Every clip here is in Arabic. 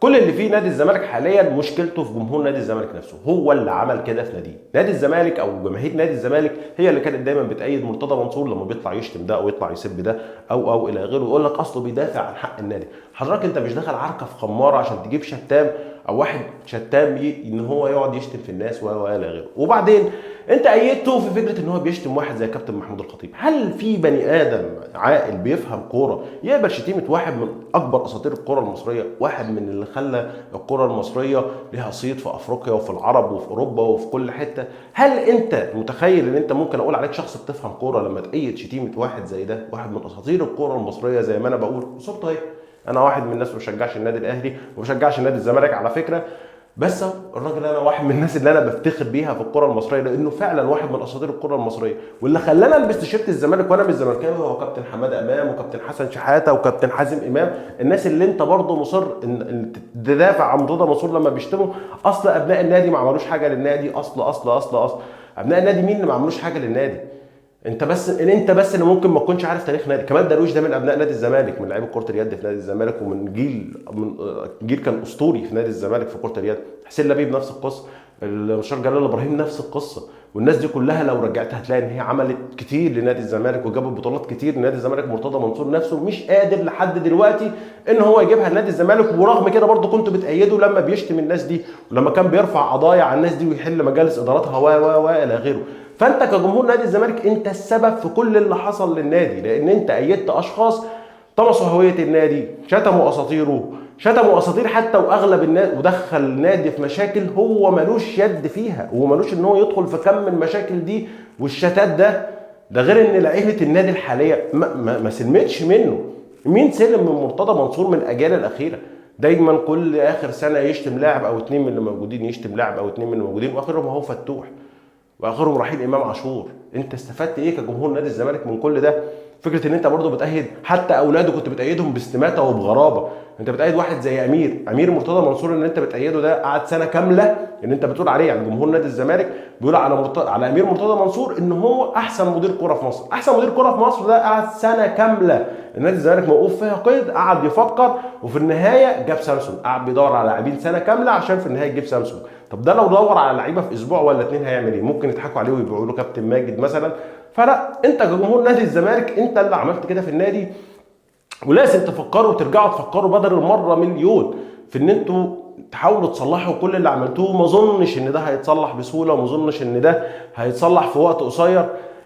كل اللي فيه نادي الزمالك حاليا مشكلته في جمهور نادي الزمالك نفسه، هو اللي عمل كده في ناديه. نادي الزمالك او جماهير نادي الزمالك هي اللي كانت دايما بتأيد مرتضى منصور لما بيطلع يشتم ده او يطلع يسب ده او الى غيره، ويقول لك اصله بيدافع عن حق النادي. حضرتك انت مش داخل عركه في خماره عشان تجيب شتام او واحد شتام ان هو يقعد يشتم في الناس الى غيره. وبعدين انت ايدته في فكره ان هو بيشتم واحد زي كابتن محمود الخطيب. هل في بني ادم عاقل بيفهم كوره يقبل شتيمه واحد من اكبر اساطير الكوره المصريه، واحد من اللي خلى الكوره المصريه ليها صيت في افريقيا وفي العرب وفي اوروبا وفي كل حته؟ هل انت متخيل ان انت ممكن اقول عليك شخص بتفهم كوره لما تأيد شتيمه واحد زي ده، واحد من اساطير الكوره المصريه زي ما انا بقول؟ صورته اهي. انا واحد من الناس ما بشجعش النادي الاهلي وما بشجعش نادي الزمالك على فكره، بس الراجل انا واحد من الناس اللي انا بفتخر بيها في الكره المصريه، لانه فعلا واحد من اساطير الكره المصريه. واللي خلاني البس تيشيرت الزمالك وانا مش زملكاوي هو كابتن حماده امام وكابتن حسن شحاته وكابتن حازم امام، الناس اللي انت برضه مصر ان تدافع عن مرتضى منصور لما بيشتموا. اصل ابناء النادي ما عملوش حاجه للنادي، اصل ابناء النادي مين اللي ما عملوش حاجه للنادي؟ انت بس اللي ممكن ما تكونش عارف تاريخ نادي. كمال درويش ده من ابناء نادي الزمالك، من لعيبه كره اليد في نادي الزمالك، ومن جيل كان اسطوري في نادي الزمالك في كره اليد. حسين لبيب نفس القصه، المستشار جلال ابراهيم نفس القصه. والناس دي كلها لو رجعتها هتلاقي ان هي عملت كتير لنادي الزمالك وجابت بطولات كتير لنادي الزمالك. مرتضى منصور نفسه مش قادر لحد دلوقتي ان هو يجيبها لنادي الزمالك، ورغم كده برضه كنت بتأيده لما بيشتم الناس دي ولما كان بيرفع قضايا على الناس دي ويحل مجالس اداراتها الى غيره. فانت كجمهور نادي الزمالك انت السبب في كل اللي حصل للنادي، لان انت ايدت اشخاص طمسوا هويه النادي، شتموا اساطيره، شتموا اساطير حتى واغلب الناس، ودخل النادي في مشاكل هو ملوش يد فيها، هو ملوش ان هو يدخل في كم من المشاكل دي والشتات ده غير ان لعيبه النادي الحاليه ما سلمتش منه. مين سلم من مرتضى منصور من الاجيال الاخيره؟ دايما كل اخر سنه يشتم لاعب او اتنين من اللي موجودين، يشتم لاعب او اتنين من اللي موجودين، واخرهم هو فتوح واخرهم رحيل امام عاشور. انت استفدت ايه كجمهور نادي الزمالك من كل ده؟ فكره ان انت برضه بتأيد حتى اولاده كنت بتأيدهم باستماته وبغرابه. انت بتأيد واحد زي امير مرتضى منصور، ان انت بتأيده ده قعد سنه كامله ان انت بتقول عليه، يعني جمهور نادي الزمالك بيقول على امير مرتضى منصور ان هو احسن مدير كره في مصر. احسن مدير كره في مصر ده قعد سنه كامله النادي الزمالك موقوف فيها قيد، قعد يفكر وفي النهايه جاب سامسونج، قعد بيدور على لاعبين سنه كامله عشان في النهايه يجيب سامسونج. طب ده لو دور على لعيبه في اسبوع ولا اتنين هيعمل ايه؟ ممكن يضحكوا عليه ويبيعوا له كابتن ماجد مثلا. فلا، انت كجمهور نادي الزمالك انت اللي عملت كده في النادي، ولازم تفكروا وترجعوا تفكروا بدل المره مليون في ان انتوا تحاولوا تصلحوا كل اللي عملتوه. ما اظنش ان ده هيتصلح بسهوله، وما اظنش ان ده هيتصلح في وقت قصير،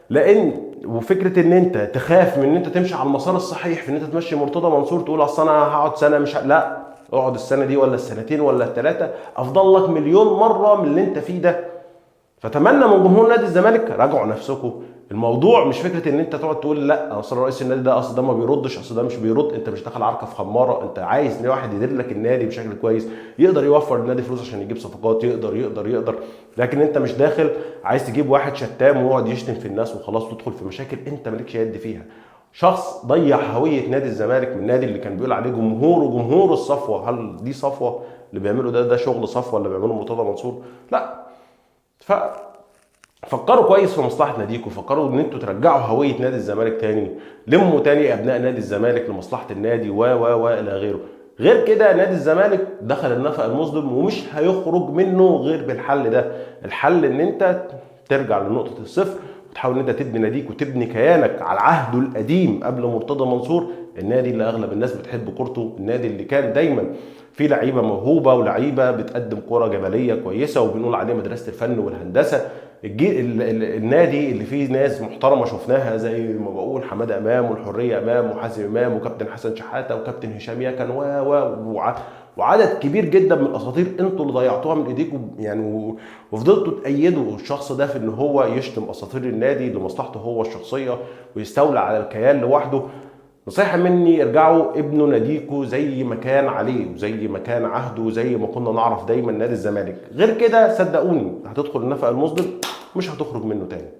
لان وفكره ان انت تخاف من ان انت تمشي على المسار الصحيح في ان انت تمشي مرتضى منصور تقول اصل انا هقعد سنه مش لا، اقعد السنه دي ولا السنتين ولا الثلاثه افضل لك مليون مره من اللي انت فيه ده. فتمنى من جمهور نادي الزمالك راجعوا نفسكم. الموضوع مش فكره ان انت تقعد تقول لا اصل رئيس النادي ده اصل ده ما بيردش اصل ده مش بيرد. انت مش داخل عركه في خماره، انت عايز ان واحد يدير لك النادي بشكل كويس، يقدر يوفر للنادي فلوس عشان يجيب صفقات، يقدر. لكن انت مش داخل عايز تجيب واحد شتام ويقعد يشتم في الناس وخلاص وتدخل في مشاكل انت مالكش يد فيها. شخص ضيع هويه نادي الزمالك من النادي اللي كان بيقول عليه جمهور الصفوه. هل دي صفوه اللي بيعمله ده شغل صفوه اللي بيعمله مرتضى منصور؟ لا. فكروا كويس في مصلحه ناديكم، فكروا ان انتوا ترجعوا هويه نادي الزمالك تاني، لموا تاني ابناء نادي الزمالك لمصلحه النادي الى غيره. غير كده نادي الزمالك دخل النفق المظلم ومش هيخرج منه غير بالحل ده. الحل ان انت ترجع لنقطه الصفر وتحاول ان انت تبني ناديك وتبني كيانك على عهده القديم قبل مرتضى منصور، النادي اللي اغلب الناس بتحب كورته، النادي اللي كان دايما في لعيبه موهوبه ولعيبه بتقدم كره جماليه كويسه وبنقول عليه مدرسه الفن والهندسه. النادي اللي فيه ناس محترمه شفناها زي ما بقول حماده امام والحريه امام وحازم امام وكابتن حسن شحاته وكابتن هشام يكن وعدد كبير جدا من الاساطير انتوا اللي ضيعتوها من ايديكم يعني، وفضلتوا تأيدوا الشخص ده في ان هو يشتم اساطير النادي لمصلحته هو الشخصيه ويستولى على الكيان لوحده. نصيحة مني ارجعوا ابنوا ناديكوا زي ما كان عليه وزي ما كان عهده وزي ما كنا نعرف دايما نادي الزمالك. غير كده صدقوني هتدخل النفق المظلم مش هتخرج منه تاني.